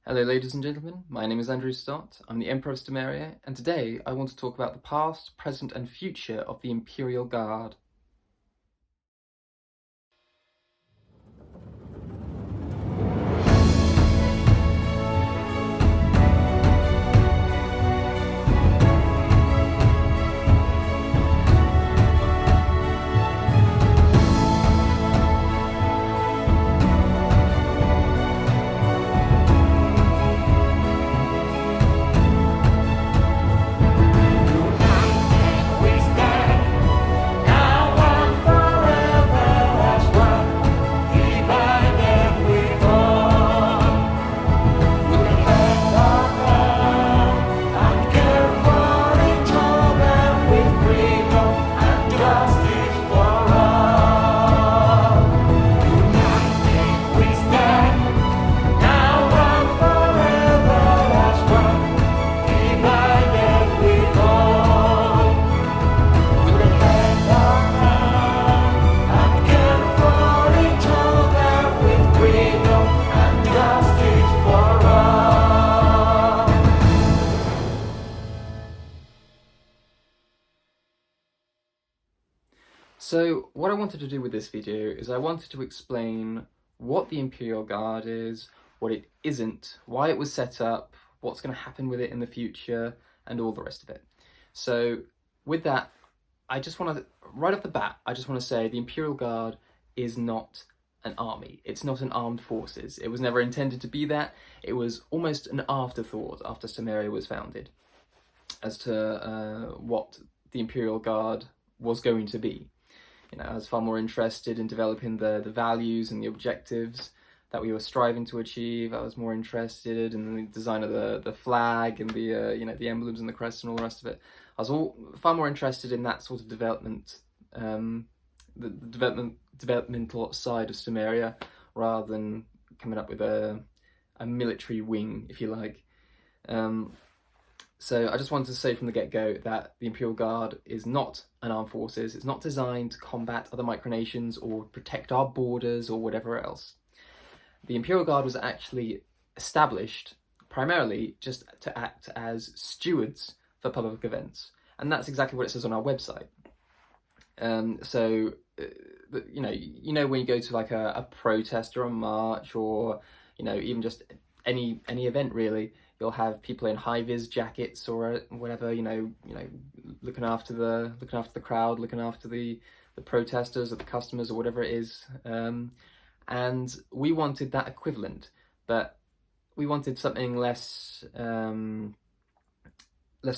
Hello ladies and gentlemen, my name is Andrew Stott, I'm the Emperor of Stomaria, and today I want to talk about the past, present and future of the Imperial Guard. So what I wanted to do with this video is I wanted to explain what the Imperial Guard is, what it isn't, why it was set up, what's going to happen with it in the future, and all the rest of it. So with that, I just want to, right off the bat, I just want to say the Imperial Guard is not an army. It's not an armed forces. It was never intended to be that. It was almost an afterthought after Stomaria was founded as to what the Imperial Guard was going to be. I was far more interested in developing the values and the objectives that we were striving to achieve. I was more interested in the design of the flag and the emblems and the crest and all the rest of it. I was far more interested in that sort of development, the developmental side of Stomaria, rather than coming up with a military wing, if you like. So I just wanted to say from the get-go that the Imperial Guard is not an armed forces. It's not designed to combat other Micronations or protect our borders or whatever else. The Imperial Guard was actually established primarily just to act as stewards for public events. And that's exactly what it says on our website. You know when you go to like a protest or a march or, even just any event really, you'll have people in high-vis jackets or whatever, looking after the crowd, looking after the protesters or the customers or whatever it is. And we wanted that equivalent, but we wanted something less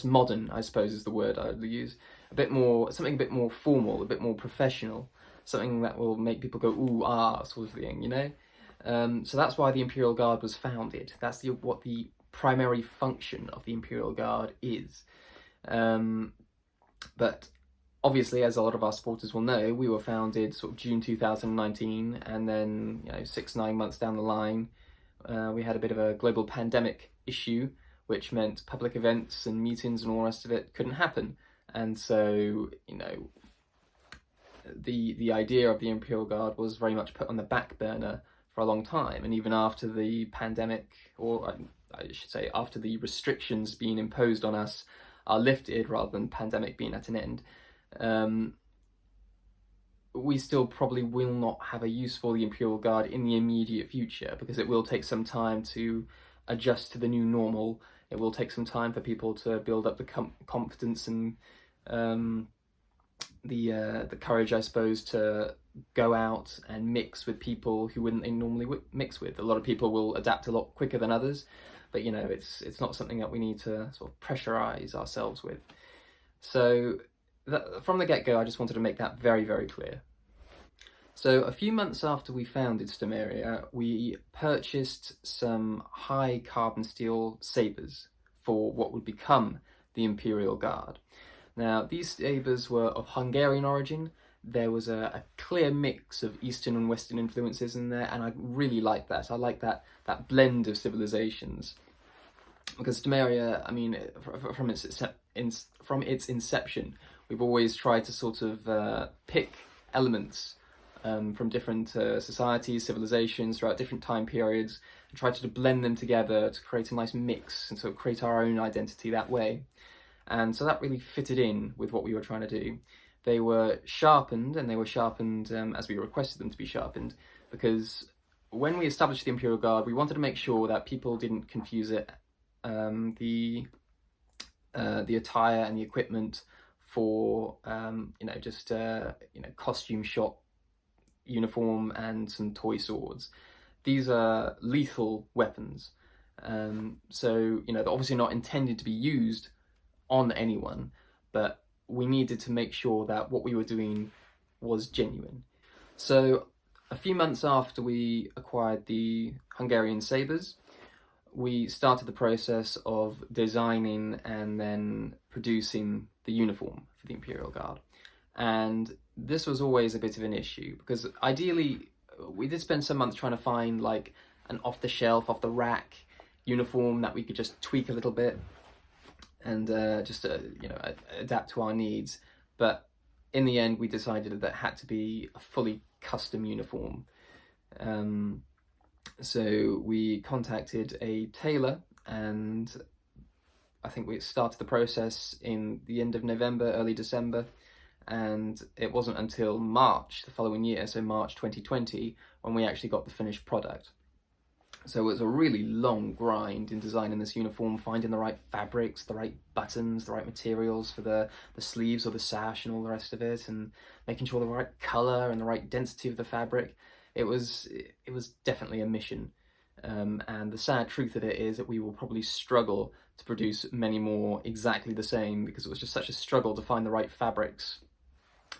modern, I suppose is the word I would use. Something a bit more formal, a bit more professional, something that will make people go ooh ah sort of thing, So that's why the Imperial Guard was founded. That's what the primary function of the Imperial Guard is. But obviously, as a lot of our supporters will know, we were founded sort of June 2019, and then 6-9 months down the line, we had a bit of a global pandemic issue, which meant public events and meetings and all the rest of it couldn't happen. And so, the idea of the Imperial Guard was very much put on the back burner for a long time. And even after the pandemic, or I should say after the restrictions being imposed on us are lifted rather than pandemic being at an end, we still probably will not have a use for the Imperial Guard in the immediate future, because it will take some time to adjust to the new normal. It will take some time for people to build up the confidence and the courage, I suppose, to go out and mix with people who wouldn't they normally mix with. A lot of people will adapt a lot quicker than others, but it's not something that we need to sort of pressurize ourselves with. So from the get-go, I just wanted to make that very, very clear. So a few months after we founded Stomaria, we purchased some high carbon steel sabres for what would become the Imperial Guard. Now, these sabres were of Hungarian origin. There was a clear mix of Eastern and Western influences in there, and I really like that. I like that blend of civilizations. Because Stomaria, I mean, from its inception, we've always tried to sort of pick elements from different societies, civilizations throughout different time periods, and tried to blend them together to create a nice mix and sort of create our own identity that way. And so that really fitted in with what we were trying to do. They were sharpened, and they were sharpened as we requested them to be sharpened, because when we established the Imperial Guard, we wanted to make sure that people didn't confuse it, the attire and the equipment for just costume shop uniform and some toy swords. These are lethal weapons, so they're obviously not intended to be used on anyone, but we needed to make sure that what we were doing was genuine. So a few months after we acquired the Hungarian sabres, we started the process of designing and then producing the uniform for the Imperial Guard. And this was always a bit of an issue, because ideally we did spend some months trying to find like an off-the-shelf, off-the-rack uniform that we could just tweak a little bit and adapt to our needs. But in the end, we decided that it had to be a fully custom uniform. So we contacted a tailor, and I think we started the process in the end of November, early December, and it wasn't until March the following year, so March 2020, when we actually got the finished product. So it was a really long grind in designing this uniform, finding the right fabrics, the right buttons, the right materials for the sleeves or the sash and all the rest of it, and making sure the right colour and the right density of the fabric. It was definitely a mission. And the sad truth of it is that we will probably struggle to produce many more exactly the same, because it was just such a struggle to find the right fabrics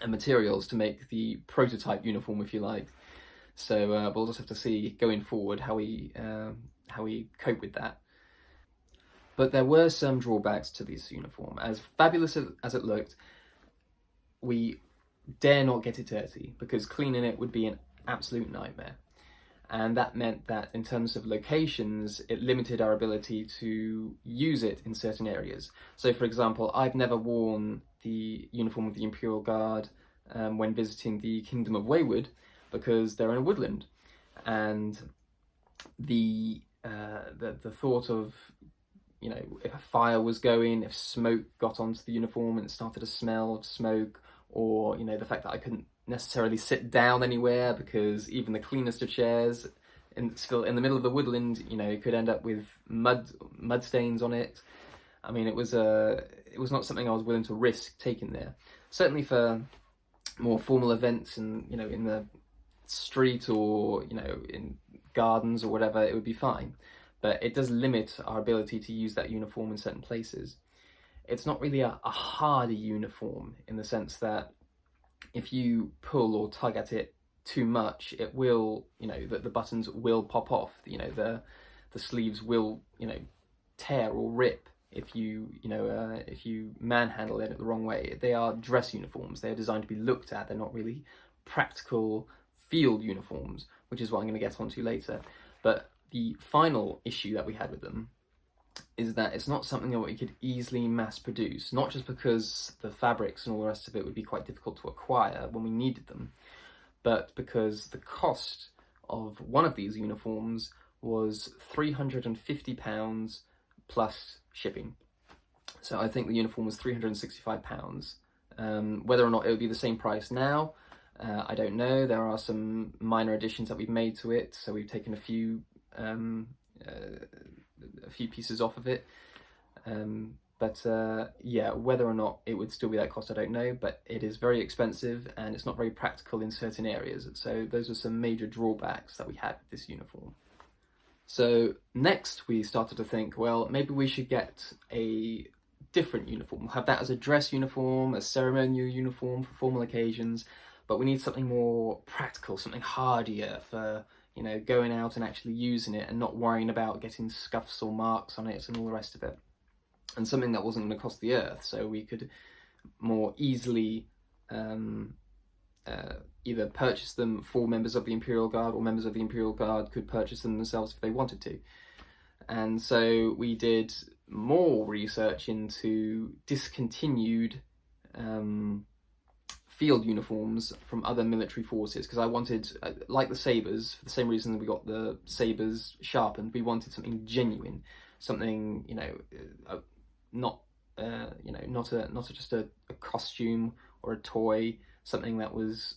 and materials to make the prototype uniform, if you like. So we'll just have to see going forward how we cope with that. But there were some drawbacks to this uniform. As fabulous as it looked, we dare not get it dirty, because cleaning it would be an absolute nightmare. And that meant that in terms of locations, it limited our ability to use it in certain areas. So for example, I've never worn the uniform of the Imperial Guard when visiting the Kingdom of Wayward, because they're in a woodland, and the thought of if a fire was going, if smoke got onto the uniform and it started to smell of smoke, or the fact that I couldn't necessarily sit down anywhere because even the cleanest of chairs still in the middle of the woodland, it could end up with mud stains on it. I mean, it was not something I was willing to risk taking there. Certainly for more formal events and in the street or in gardens or whatever, it would be fine. But it does limit our ability to use that uniform in certain places. It's not really a harder uniform in the sense that if you pull or tug at it too much, it will, the buttons will pop off. The sleeves will, tear or rip if you manhandle it the wrong way. They are dress uniforms. They are designed to be looked at. They're not really practical field uniforms, which is what I'm going to get onto later. But the final issue that we had with them is that it's not something that we could easily mass produce, not just because the fabrics and all the rest of it would be quite difficult to acquire when we needed them, but because the cost of one of these uniforms was £350 plus shipping. So I think the uniform was £365. Whether or not it would be the same price now, I don't know. There are some minor additions that we've made to it, so we've taken a few pieces off of it. Yeah, whether or not it would still be that cost, I don't know, but it is very expensive and it's not very practical in certain areas. So those are some major drawbacks that we had with this uniform. So next we started to think, well, maybe we should get a different uniform. We'll have that as a dress uniform, a ceremonial uniform for formal occasions, but we need something more practical, something hardier for going out and actually using it and not worrying about getting scuffs or marks on it and all the rest of it. And something that wasn't going to cost the earth, so we could more easily either purchase them for members of the Imperial Guard, or members of the Imperial Guard could purchase them themselves if they wanted to. And so we did more research into discontinued field uniforms from other military forces, because I wanted, like the sabres, for the same reason we got the sabres sharpened, we wanted something genuine, something, you know, not just a costume or a toy, something that was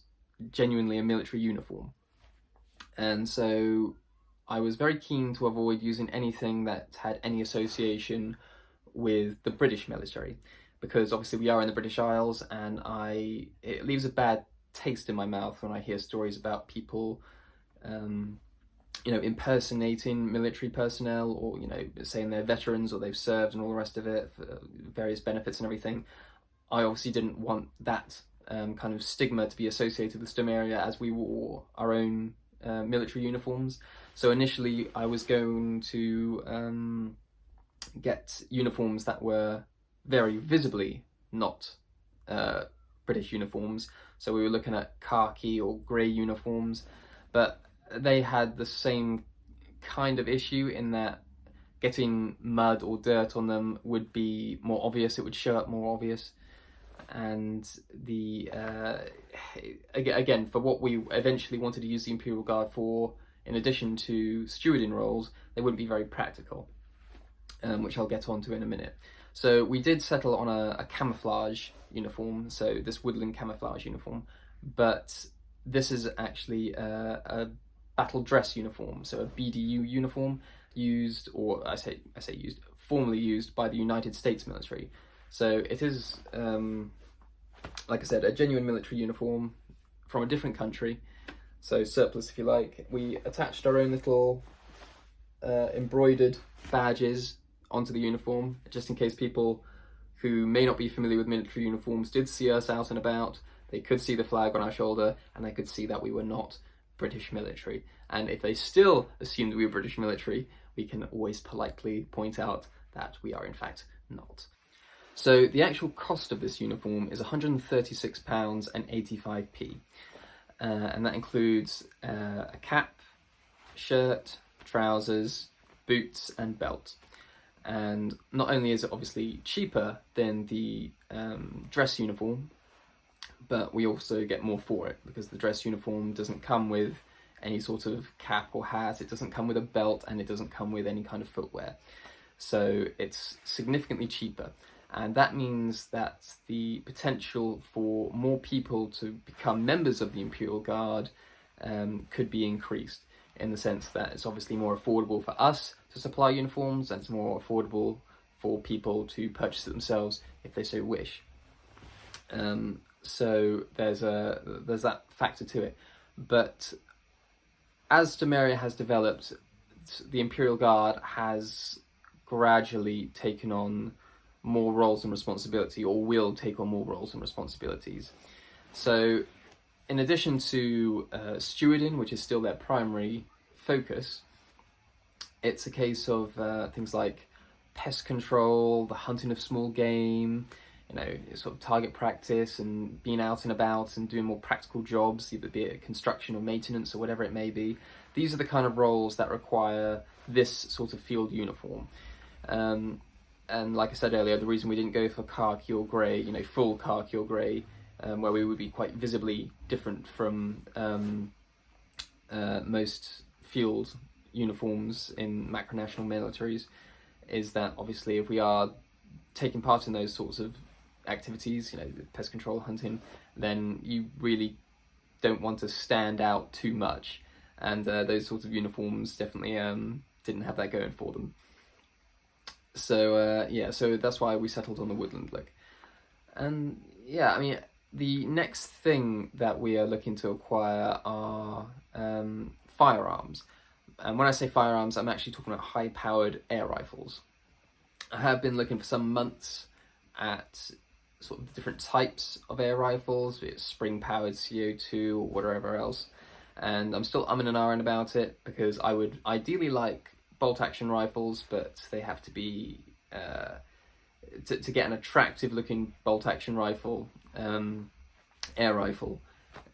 genuinely a military uniform. And so I was very keen to avoid using anything that had any association with the British military, because obviously we are in the British Isles, and it leaves a bad taste in my mouth when I hear stories about people you know, impersonating military personnel, or, you know, saying they're veterans or they've served and all the rest of it for various benefits and everything. I obviously didn't want that kind of stigma to be associated with Stomaria, as we wore our own military uniforms. So initially I was going to get uniforms that were very visibly not British uniforms. So we were looking at khaki or grey uniforms, but they had the same kind of issue in that getting mud or dirt on them would be more obvious, it would show up more obvious. And the again, for what we eventually wanted to use the Imperial Guard for, in addition to stewarding roles, they wouldn't be very practical, which I'll get onto in a minute. So we did settle on a camouflage uniform, so this woodland camouflage uniform, but this is actually a battle dress uniform, so a BDU uniform used, or I say used, formerly used by the United States military. So it is, like I said, a genuine military uniform from a different country, so surplus if you like. We attached our own little embroidered badges onto the uniform, just in case people who may not be familiar with military uniforms did see us out and about. They could see the flag on our shoulder, and they could see that we were not British military. And if they still assumed we were British military, we can always politely point out that we are in fact not. So the actual cost of this uniform is £136 and 85p, and that includes a cap, shirt, trousers, boots and belt. And not only is it obviously cheaper than the dress uniform, but we also get more for it, because the dress uniform doesn't come with any sort of cap or hat, it doesn't come with a belt, and it doesn't come with any kind of footwear. So it's significantly cheaper, and that means that the potential for more people to become members of the Imperial Guard could be increased, in the sense that it's obviously more affordable for us to supply uniforms, and it's more affordable for people to purchase it themselves if they so wish. So there's that factor to it. But as Stomaria has developed, the Imperial Guard has gradually taken on more roles and responsibility, or will take on more roles and responsibilities. So in addition to stewarding, which is still their primary focus, it's a case of things like pest control, the hunting of small game, you know, sort of target practice, and being out and about and doing more practical jobs, either be it construction or maintenance or whatever it may be. These are the kind of roles that require this sort of field uniform. And like I said earlier, the reason we didn't go for khaki or grey, you know, full khaki or grey, where we would be quite visibly different from most field uniforms in macronational militaries, is that obviously if we are taking part in those sorts of activities, you know, pest control, hunting, then you really don't want to stand out too much, and those sorts of uniforms definitely didn't have that going for them. So yeah, so that's why we settled on the woodland look. And yeah, I mean, the next thing that we are looking to acquire are firearms. And when I say firearms, I'm actually talking about high-powered air rifles. I have been looking for some months at sort of different types of air rifles, be it spring-powered, CO2, or whatever else. And I'm still umming and ahhing about it, because I would ideally like bolt-action rifles, but they have to be, to get an attractive-looking bolt-action rifle, air rifle,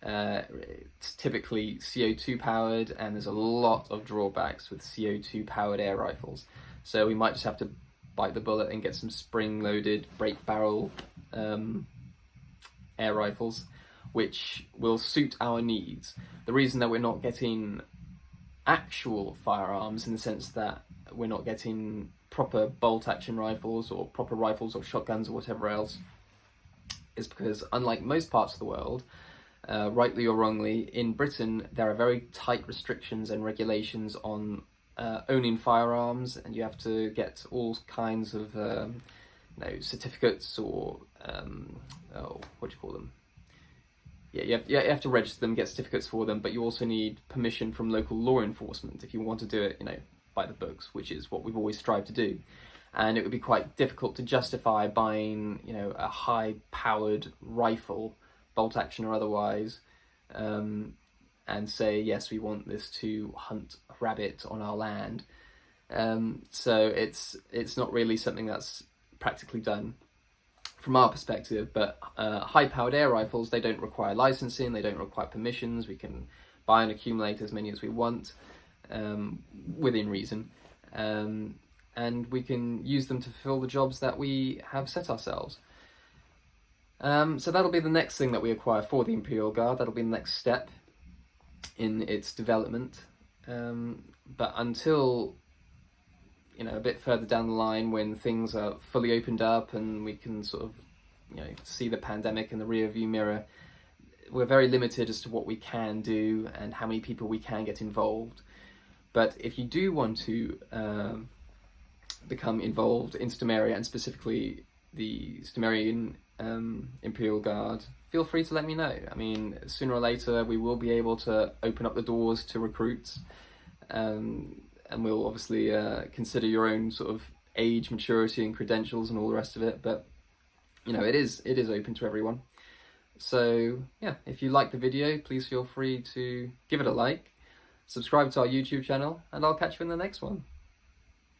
it's typically CO2 powered, and there's a lot of drawbacks with CO2 powered air rifles. So we might just have to bite the bullet and get some spring-loaded, break barrel air rifles, which will suit our needs. The reason that we're not getting actual firearms, in the sense that we're not getting proper bolt action rifles or proper rifles or shotguns or whatever else, is because unlike most parts of the world, rightly or wrongly, in Britain there are very tight restrictions and regulations on owning firearms, and you have to get all kinds of certificates or what do you call them? Yeah, you have to register them, get certificates for them, but you also need permission from local law enforcement if you want to do it, by the books, which is what we've always strived to do. And it would be quite difficult to justify buying, a high-powered rifle, bolt action or otherwise, and say, yes, we want this to hunt a rabbit on our land. So it's not really something that's practically done from our perspective. But high-powered air rifles, they don't require licensing, they don't require permissions. We can buy and accumulate as many as we want, within reason. And we can use them to fulfill the jobs that we have set ourselves. So that'll be the next thing that we acquire for the Imperial Guard. That'll be the next step in its development. But until, a bit further down the line, when things are fully opened up and we can sort of, see the pandemic in the rear view mirror, we're very limited as to what we can do and how many people we can get involved. But if you do want to become involved in Stomaria, and specifically the Stomarian Imperial Guard, feel free to let me know. I mean, sooner or later we will be able to open up the doors to recruits, and we'll obviously consider your own sort of age, maturity and credentials and all the rest of it, but it is open to everyone. So yeah, if you like the video, please feel free to give it a like, subscribe to our YouTube channel, and I'll catch you in the next one.